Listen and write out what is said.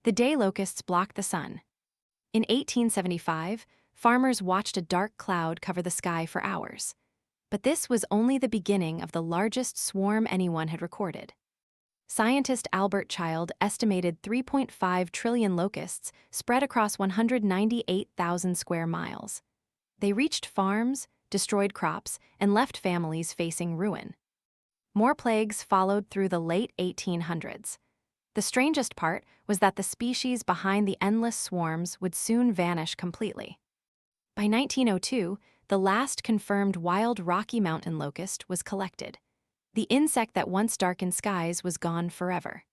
The day locusts blocked the sun. In 1875, farmers watched a dark cloud cover the sky for hours. But this was only the beginning of the largest swarm anyone had recorded. Scientist Albert Child estimated 3.5 trillion locusts spread across 198,000 square miles. They reached farms, destroyed crops, and left families facing ruin. More plagues followed through the late 1800s. The strangest part was that the species behind the endless swarms would soon vanish completely. By 1902, the last confirmed wild Rocky Mountain locust was collected. The insect that once darkened skies was gone forever.